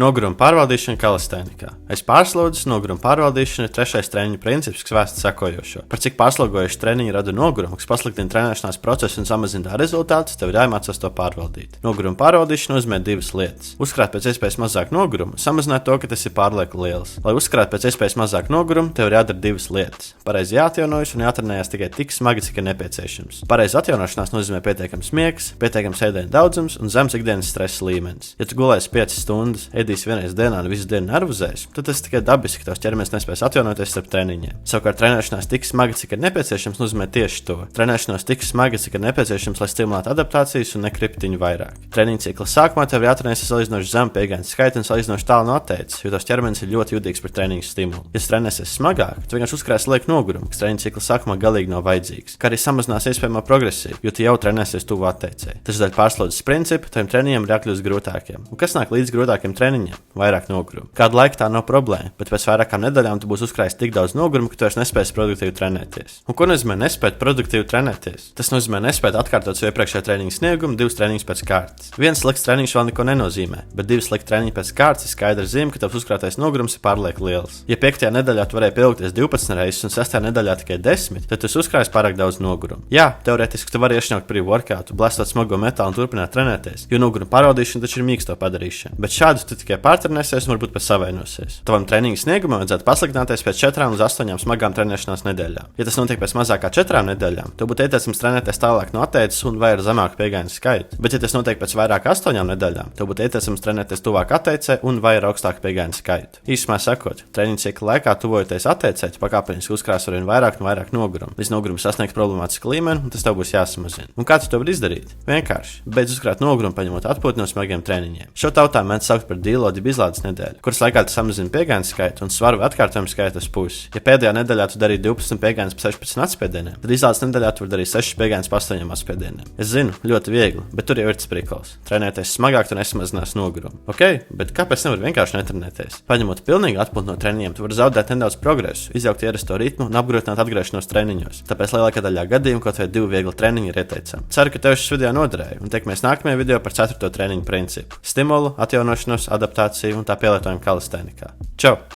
Noguruma pārvaldīšana kalistēnikā. Aiz pārslodzes noguruma pārvaldīšana ir trešais treniņu princips, kas vēsta sekojošo. Par cik pārslogojuši treniņi rada nogurumu, kas pasliktina trenēšanās procesu un samazina tā rezultātus, tev ir jāiemācās to pārvaldīt. Noguruma pārvaldīšana nozīmē divas lietas. Uzkrāt pēc iespējas mazāk nogurumu, samazināt to, ka tas ir pārlieku liels. Lai uzkrāt pēc iespējas mazāk nogurumu, tev ir jādara divas lietas. Pareizi jāatjaunojas un jātrenējas tikai tik smagi, cik ir nepieciešams. Pareizi atjaunošanās nozīmē pietiekams miegs, pietiekams ēdienu daudzums un zems ikdienas stresa līmenis. Ja tu gulēsi 5 stundas, ēdīs vienreiz dienā un visu dienu nervozēs, tad tas tikai dabiski, ka tavs ķermenis nespēs atjaunoties starp treniņiem. Savukārt trenēšanās tik smagi, cik ir nepieciešams, nozīmē tieši to. Trenēšanās tik smagi, cik ir nepieciešams, lai stimulētu adaptācijas un nekriptiņu vairāk. Treniņa cikla sākumā tev jātrenējas salīdzinoši zemu pieejamības skaitu un salīdzinoši tālu no atteices, jo tavs ķermenis ir ļoti jutīgs pret treniņu stimulu. Ja trenēsies smagāk, tu vienkārši uzkrāsi lieku nogurumu, kas treniņa cikla sākumā galīgi nav vajadzīgs, kā arī samazinās iespējamo progresiju, jo tu jau trenēsies tuvu atteicēji. Tas dēļ pārslodzes principa taviem treniņiem ir jākļūst grūtākiem. Un kas nāk līdz grūtākiem treniņiem? Vairāk nogurumu. Kādu laiku tā nav problēma, bet pēc vairākām nedēļām tu būsi uzkrājis tik daudz nogurumu, ka tu vairs nespēsi produktīvi trenēties. Un ko nozīmē nespēt produktīvi trenēties? Tas nozīmē nespēt atkārtot savu iepriekšējā treniņa sniegumu, 2 treniņus pēc kārtas. Viens slikts treniņš vēl neko nenozīmē, bet 2 slikti treniņi pēc kārtas ir skaidra zīme, ka tavs uzkrātais nogurums ir pārlieku liels. Ja 5. nedēļā tu varēji pieaugties 12 reizes un 6. nedēļā tikai 10, tad tu uzkrājies pārāk daudz nogurumu. Jā, teorētiski tu vari iešņaukt pre-workoutu, blastot smago metālu un turpināt trenēties, jo noguruma pārvaldīšana taču ir mīksto padarīšana. Bet šādu tu tikai pārtrenēsies un varbūt savainosies. Tavam treniņa sniegumam vajadzētu pasliktināties pēc 4 līdz 8 smagām trenēšanās nedēļām. Ja tas notiek pēc mazāk kā 4 nedēļām, tad būtu ieteicams trenēties tālāk no atteices un vai ar zemāku pieejamības skaitu. Bet, ja tas notiek pēc vairāk kā 8 nedēļām, tad būtu ieteicams trenēties tuvāk atteicei un vai ar augstāku pieejamības skaitu. Īsumā sakot, treniņa cikla laikā tuvojoties atteicei, pakāpeniski uzkrās arvien vairāk un vairāk nogurumu. Līdz nogurums sasniegs problemātisku līmeni, un tas tev būs jāsamazina. Un kā tu to vari izdarīt? Vienkārši beidz uzkrāt nogurumu, paņemot atpūtu no smagiem treniņiem. Šo tautā mēdz saukt par deload izlādes nedēļu, kuras laikā tu samazini pieejamības skaitu un svaru atkārtojumu skaitu uz pusi. Ja pēdējā nedēļā tu darīji 12 pieejamības pa 16 atspiedieniem, tad izlādes nedēļā tu vari darīt 6 pieejamības pa 8 atspiedieniem. Es zinu, ļoti viegli, bet tur jau ir tas prikals. Trenēties smagāk, tu nesamazinās nogurumu. Ok, bet kāpēc nevar vienkārši netrenēties? Paņemot pilnīgi atpūtu no treniņiem, tu vari zaudēt nedaudz progresu, izjaukt ierasto ritmu un apgrūtināt atgriešanos treniņos. Tāpēc lielākā daļā gadījumu kaut vai 2 viegli treniņi ir ieteicami. Ceru, ka tev šis video noderēja un tiekamies nākamajā video par 4. treniņu principu - stimulu, atjaunošanos, adaptāciju un tā pielietojumu kalistēnikā. Čau!